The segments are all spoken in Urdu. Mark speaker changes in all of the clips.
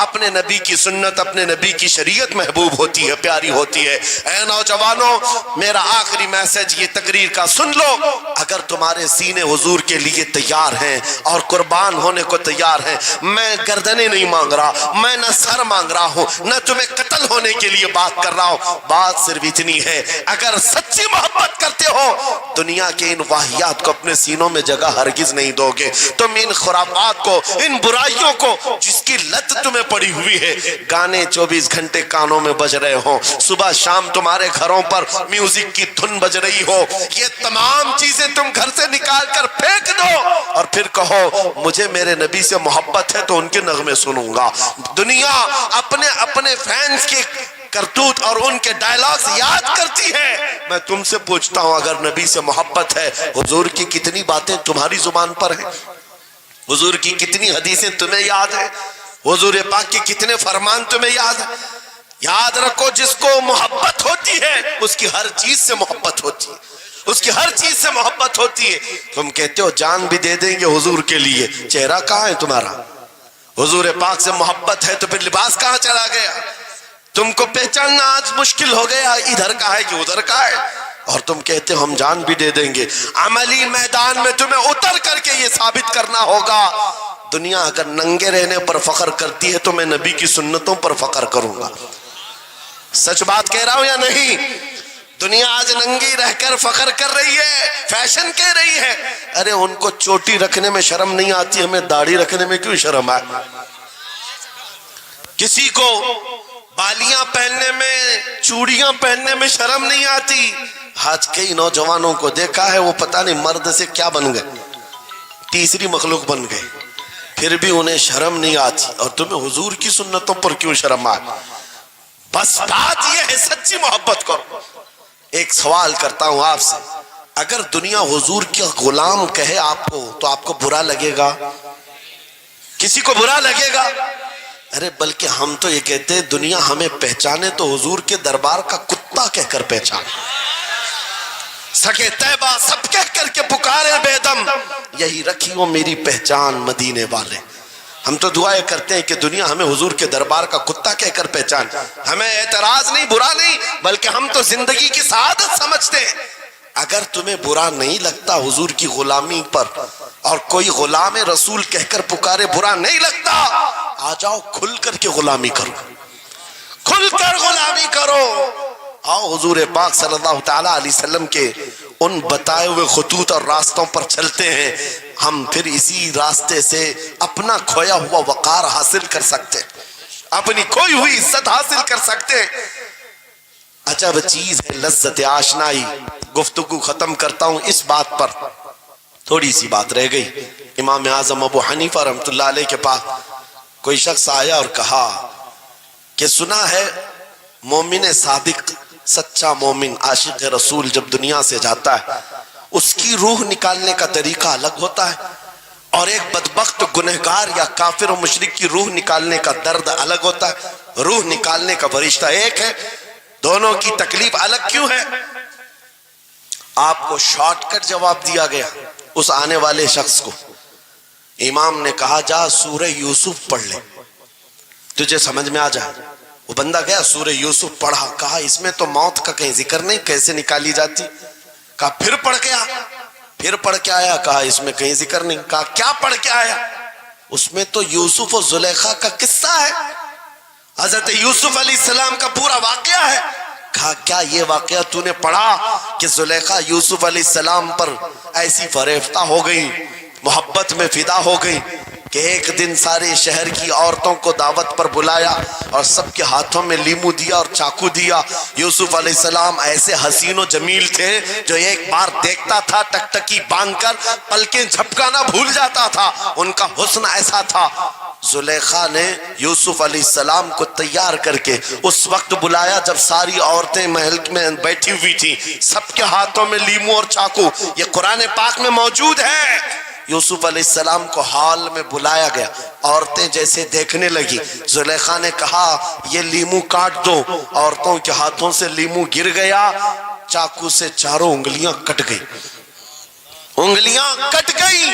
Speaker 1: اپنے نبی کی سنت، اپنے نبی کی شریعت محبوب ہوتی ہے، پیاری ہوتی ہے۔ اے نوجوانوں، میرا آخری میسج یہ تقریر کا سن لو، اگر تمہارے سینے حضور کے لیے تیار ہیں اور قربان ہونے کو تیار ہیں، میں گردنیں نہیں مانگ رہا، میں نہ سر مانگ رہا ہوں، نہ تمہیں قتل ہونے کے لیے بات کر رہا ہوں، بات صرف اتنی ہے، اگر سچی محبت کرتے ہو دنیا کے ان واہیات کو اپنے سینوں میں جگہ ہرگز نہیں دو گے۔ تم ان خرافات کو، ان برائیوں کو جس کی لت تمہیں پڑی ہوئی ہے، گانے 24 گھنٹے کانوں میں بج رہے ہوں، صبح شام تمہارے گھروں پر میوزک کی دھن بج رہی ہو، یہ تمام چیزیں تم گھر سے نکال کر پھینک دو اور پھر کہو مجھے میرے نبی سے محبت ہے تو ان کے نغمے سنوں گا۔ دنیا اپنے فینس کے کرتوت اور ان کے ڈائلاگز یاد کرتی ہے، میں تم سے پوچھتا ہوں اگر نبی سے محبت ہے، حضور کی کتنی باتیں تمہاری زبان پر ہیں؟ حضور کی کتنی حدیثیں تمہیں یاد ہیں؟ حضور پاک کے کتنے فرمان تمہیں یاد ہیں؟ یاد رکھو جس کو محبت ہوتی ہے اس کی ہر چیز سے محبت ہوتی ہے، اس کی ہر چیز سے محبت ہوتی ہے۔ تم کہتے ہو جان بھی دے دیں گے حضور کے لیے، چہرہ کہاں ہے تمہارا؟ حضور پاک سے محبت ہے تو پھر لباس کہاں چلا گیا؟ تم کو پہچاننا آج مشکل ہو گیا ادھر کا ہے کہ ادھر کا ہے، اور تم کہتے ہو ہم جان بھی دے دیں گے۔ عملی میدان میں تمہیں اتر کر کے یہ ثابت کرنا ہوگا، دنیا اگر ننگے رہنے پر فخر کرتی ہے تو میں نبی کی سنتوں پر فخر کروں گا۔ سچ بات کہہ رہا ہوں یا نہیں؟ دنیا آج ننگی رہ کر فخر کر رہی ہے، فیشن کہہ رہی ہے، ارے ان کو چوٹی رکھنے میں شرم نہیں آتی، ہمیں داڑھی رکھنے میں کیوں شرم آئے؟ کسی کو بالیاں پہننے میں، چوڑیاں پہننے میں شرم نہیں آتی۔ آج کئی نوجوانوں کو دیکھا ہے وہ پتہ نہیں مرد سے کیا بن گئے، تیسری مخلوق بن گئے، پھر بھی انہیں شرم نہیں آتی، اور تمہیں حضور کی سنتوں پر کیوں شرم آئے؟ بس بات یہ ہے سچی محبت کرو۔ ایک سوال کرتا ہوں آپ سے، اگر دنیا حضور کا غلام کہے آپ کو تو آپ کو برا لگے گا؟ کسی کو برا لگے گا؟ ارے بلکہ ہم تو یہ کہتے ہیں دنیا ہمیں پہچانے تو حضور کے دربار کا کتا کہہ کر پہچانے، سکے طیبہ سب کہہ کر کے پکارے بے دم، یہی رکھی ہو میری پہچان مدینے والے۔ ہم تو دعائیں کرتے ہیں کہ دنیا ہمیں حضور کے دربار کا کتا کہہ کر پہچان، ہمیں اعتراض نہیں، برا نہیں، بلکہ ہم تو زندگی کی سعادت سمجھتے ہیں۔ اگر تمہیں برا نہیں لگتا حضور کی غلامی پر، اور کوئی غلام رسول کہہ کر پکارے برا نہیں لگتا، آ جاؤ کھل کر کے غلامی کرو، کھل کر غلامی کرو۔ آؤ حضور پاک صلی اللہ تعالیٰ علیہ وسلم کے ان بتائے ہوئے خطوط اور راستوں پر چلتے ہیں، ہم پھر اسی راستے سے اپنا کھویا ہوا وقار حاصل کر سکتے، اپنی کھوئی ہوئی عزت حاصل کر سکتے۔ عجب چیز ہے لذت آشنائی۔ گفتگو ختم کرتا ہوں اس بات پر، تھوڑی سی بات رہ گئی۔ امام اعظم ابو حنیفہ رحمۃ اللہ علیہ کے پاس کوئی شخص آیا اور کہا کہ سنا ہے مومن صادق، سچا مومن عاشق رسول جب دنیا سے جاتا ہے اس کی روح نکالنے کا طریقہ الگ ہوتا ہے، اور ایک بدبخت گنہگار یا کافر و مشرک کی روح نکالنے کا درد الگ ہوتا ہے۔ روح نکالنے کا فرشتہ ایک ہے، دونوں کی تکلیف الگ کیوں ہے؟ آپ کو شارٹ کٹ جواب دیا گیا اس آنے والے شخص کو۔ امام نے کہا جا سورہ یوسف پڑھ لے تجھے سمجھ میں آ جائے۔ وہ بندہ گیا سورہ یوسف پڑھا، کہا اس میں تو موت کا کہیں ذکر نہیں، کیسے نکالی جاتی؟ کہا پھر پڑھ کے آ، پھر پڑھ کے آیا، کہا اس میں کہیں ذکر نہیں۔ کہا کیا پڑھ کے آیا؟ اس میں تو یوسف و زلیخا کا قصہ ہے، حضرت یوسف علیہ السلام کا پورا واقعہ ہے۔ کہا کیا یہ واقعہ تو نے پڑھا کہ زلیخا یوسف علیہ السلام پر ایسی فریفتہ ہو گئی، محبت میں فدا ہو گئی کہ ایک دن سارے شہر کی عورتوں کو دعوت پر بلایا اور سب کے ہاتھوں میں لیمو دیا اور چاقو دیا۔ یوسف علیہ السلام ایسے حسین و جمیل تھے جو ایک بار دیکھتا تھا ٹکٹکی باندھ کر پلکیں جھپکانا بھول جاتا تھا، ان کا حسن ایسا تھا۔ زلیخا نے یوسف علیہ السلام کو تیار کر کے اس وقت بلایا جب ساری عورتیں محل میں بیٹھی ہوئی تھی، سب کے ہاتھوں میں لیمو اور چاقو، یہ قرآن پاک میں موجود ہے۔ یوسف علیہ السلام کو ہال میں بلایا گیا، عورتیں جیسے دیکھنے لگی، زلیخا نے کہا یہ لیمو کاٹ دو، عورتوں کے ہاتھوں سے لیمو گر گیا، چاقو سے چاروں انگلیاں کٹ گئی، انگلیاں کٹ گئی،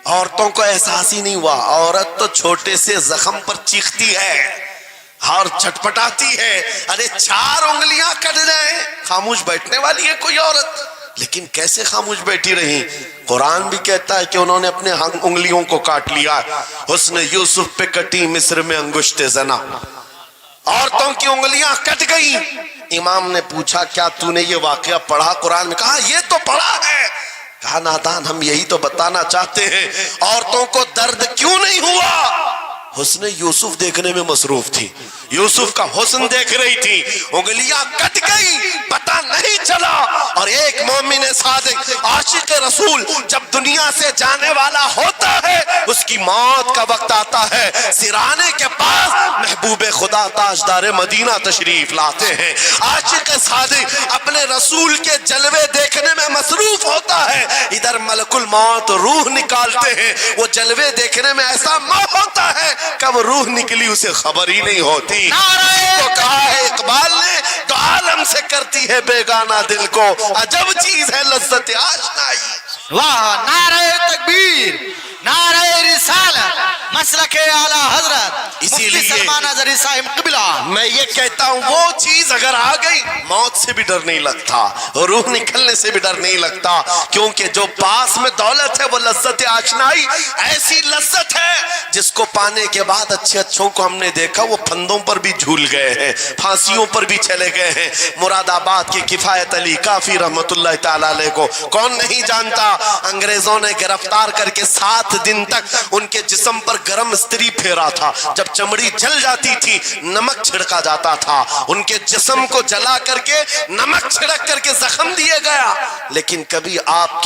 Speaker 1: عورتوں کو احساس ہی نہیں ہوا۔ عورت تو چھوٹے سے زخم پر چیختی ہے اور چھٹپٹاتی ہے. ارے 4 انگلیاں کٹ جائیں خاموش بیٹھنے والی ہے کوئی عورت؟ لیکن کیسے خاموش بیٹھی رہی؟ قرآن بھی کہتا ہے کہ انہوں نے اپنے انگلیوں کو کاٹ لیا. حسن یوسف پہ کٹی مصر میں انگشت زنا. عورتوں کی انگلیاں کٹ گئی. امام نے پوچھا کیا تو نے یہ واقعہ پڑھا قرآن میں؟ کہا یہ تو پڑھا ہے. کہا نادان ہم یہی تو بتانا چاہتے ہیں عورتوں کو درد کیوں نہیں ہوا. حسن یوسف دیکھنے میں مصروف تھی, یوسف کا حسن دیکھ رہی تھی, انگلیاں کٹ گئی پتہ نہیں چلا. اور ایک مومن صادق عاشق رسول جب دنیا سے جانے والا ہوتا ہے اس کی موت کا وقت آتا ہے, سرانے کے پاس محبوب خدا تاجدار مدینہ تشریف لاتے ہیں. عاشق صادق اپنے رسول کے جلوے دیکھنے میں مصروف ہوتا ہے, ادھر ملک الموت روح نکالتے ہیں. وہ جلوے دیکھنے میں ایسا موہ ہوتا ہے کب روح نکلی اسے خبر ہی نہیں ہوتی. تو کہا ہے اقبال نے تو عالم سے کرتی ہے بیگانہ دل کو عجب چیز ہے لذت آشنائی.
Speaker 2: واہ, نعرہ تکبیر, نعرہ رسالت, مسلک اعلی حضرت مفتی سلمان اظہری صاحب قبلہ.
Speaker 1: میں یہ کہتا ہوں وہ چیز اگر آ گئی موت سے بھی ڈر نہیں لگتا, روح نکلنے سے بھی ڈر نہیں لگتا, کیونکہ جو پاس میں دولت ہے وہ لذت آشنائی. ایسی لذت ہے جس کو پانے کے بعد اچھے اچھوں کو ہم نے دیکھا وہ پھندوں پر بھی جھول گئے ہیں, پھانسیوں پر بھی چلے گئے ہیں. مراد آباد کے کفایت علی کافی رحمت اللہ تعالیٰ علیہ کو کون نہیں جانتا. انگریزوں نے گرفتار کر کے 7 دن تک ان کے جسم پر گرم استری پھیرا تھا. جب چمڑی جل جاتی تھی نمک چھڑکا جاتا تھا, ان کے جسم کو جلا کر کے نمک چھڑک کر کے زخم دیے گیا. لیکن کبھی آپ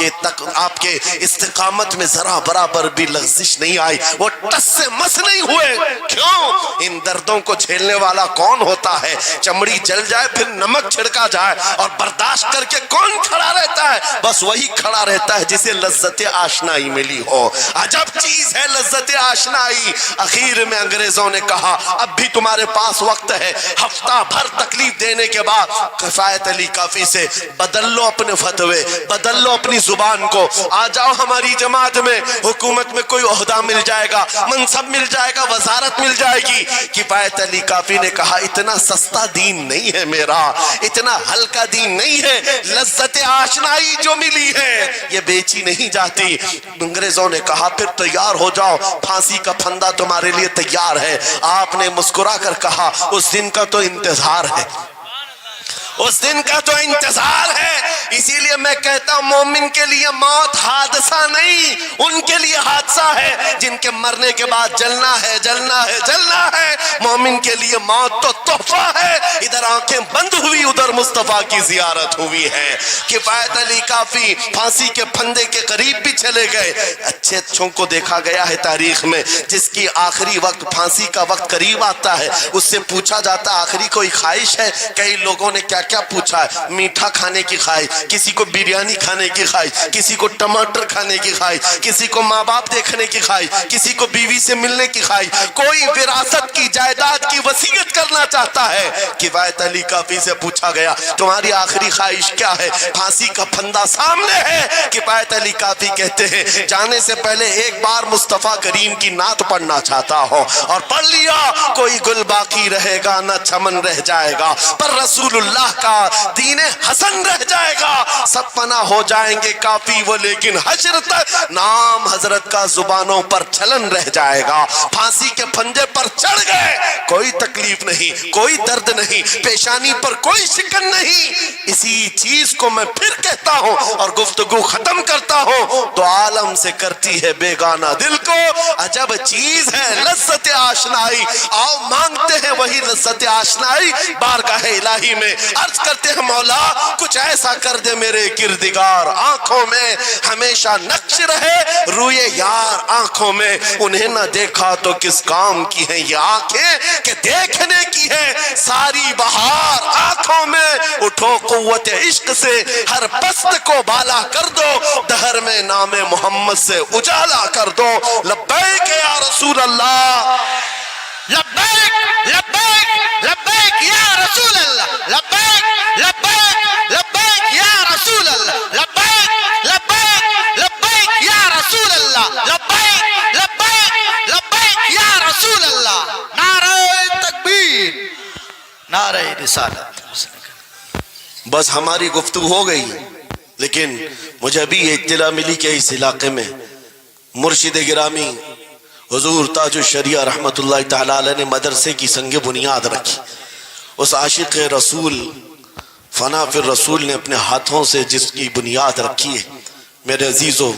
Speaker 1: کے استقامت میں ذرا برابر بھی لغزش نہیں آئی, وہ ٹس سے مس نہیں ہوئے. کیوں؟ ان دردوں کو جھیلنے والا کون ہوتا ہے؟ چمڑی جل جائے پھر نمک چھڑکا جائے اور برداشت کر کے کون کھڑا رہتا ہے؟ بس وہی کھڑا رہتا ہے جسے لذت آشنائی ملی ہو. عجب چیز ہے لذت آشنائی. اخیر میں انگریزوں نے کہا اب بھی تمہارے پاس وقت ہے, ہفتہ بھر تکلیف دینے کے بعد کفایت علی کافی سے بدل لو اپنے فتوے, بدل لو اپنی زبان کو, آ جاؤ ہماری جماعت میں, حکومت میں کوئی عہدہ مل جائے گا, منصب مل جائے گا, وزارت مل جائے گی. کفایت علی کافی نے کہا اتنا سستا دین نہیں ہے میرا, اتنا ہلکا دین نہیں ہے. لذت آشنائی جو ملی ہے یہ بیچی نہیں جاتی. انگریزوں نے کہا پھر تیار ہو جاؤ, پھانسی کا پھندا تمہارے لیے تیار ہے. آپ نے مسکرا کر کہا اس دن کا تو انتظار ہے, اس دن کا تو انتظار ہے. اسی لیے میں کہتا ہوں مومن کے لیے موت حادثہ نہیں, ان کے لیے حادثہ ہے جن کے مرنے کے بعد جلنا ہے جلنا ہے جلنا ہے. مومن کے لیے موت تو تحفہ ہے. ادھر آنکھیں بند ہوئی ادھر مصطفیٰ کی زیارت ہوئی ہے. کفایت علی کافی پھانسی کے پھندے کے قریب بھی چلے گئے. اچھے اچھوں کو دیکھا گیا ہے تاریخ میں جس کی آخری وقت پھانسی کا وقت قریب آتا ہے اس سے پوچھا جاتا آخری کوئی خواہش ہے. کئی لوگوں نے کیا کیا پوچھا ہے, میٹھا کھانے کی خواہش, کسی کو بریانی کھانے کی خواہش, کسی کو ٹماٹر کھانے کی خواہش, کسی کو ماں باپ دیکھنے کی خواہش, کسی کو بیوی سے ملنے کی خواہش, کوئی وراثت کی جائیداد کی وصیت کرنا چاہتا ہے. کفایت علی کافی سے پوچھا گیا تمہاری آخری خواہش کیا ہے؟ پھانسی کا پھندا سامنے ہے. کفایت علی کافی کہتے ہیں جانے سے پہلے ایک بار مصطفیٰ کریم کی نعت پڑھنا چاہتا ہوں, اور پڑھ لیا کوئی گل باقی رہے گا نہ چمن رہ جائے گا, پر رسول اللہ کا دین حسن رہ جائے گا. سب فنا ہو جائیں گے کافی وہ لیکن حشر تک نام حضرت کا زبانوں پر چلن رہ جائے گا. پھانسی کے پھندے پر چڑھ گئے, کوئی تکلیف نہیں, کوئی درد نہیں, پیشانی پر کوئی شکن نہیں. اسی چیز کو میں پھر کہتا ہوں اور گفتگو ختم کرتا ہوں, تو عالم سے کرتی ہے بیگانہ دل کو عجب چیز ہے لذت آشنائی. آؤ مانگتے ہیں وہی لذت آشنائی بارگاہ الہی میں, عرض کرتے ہیں مولا کچھ ایسا کر دے میرے کردگار, آنکھوں میں ہمیشہ نقش رہے روئے یار آنکھوں میں. انہیں نہ دیکھا تو کس کام کی ہیں یہ آنکھیں کہ دیکھنے کی ہے ساری بہار آنکھوں میں. اٹھو قوت عشق سے ہر پست کو بالا کر دو, دہر میں نام محمد سے اجالا کر دو. لبیک یا رسول اللہ,
Speaker 2: لبیک لبیک لبیک یا رسول اللہ, لبیک لبیک لبیک یا رسول اللہ, لبیک لبیک لبیک یا رسول اللہ, لبیک لبیک لبیک نعرہ رسالت.
Speaker 1: بس ہماری گفتگو ہو گئی، لیکن مجھے ابھی یہ اطلاع ملی کہ اس علاقے میں مرشد گرامی حضور تاج الشریعہ رحمت اللہ تعالی علیہ نے مدرسے کی سنگ بنیاد رکھی. اس عاشق رسول فنا فی الرسول نے اپنے ہاتھوں سے جس کی بنیاد رکھی ہے، میرے عزیزو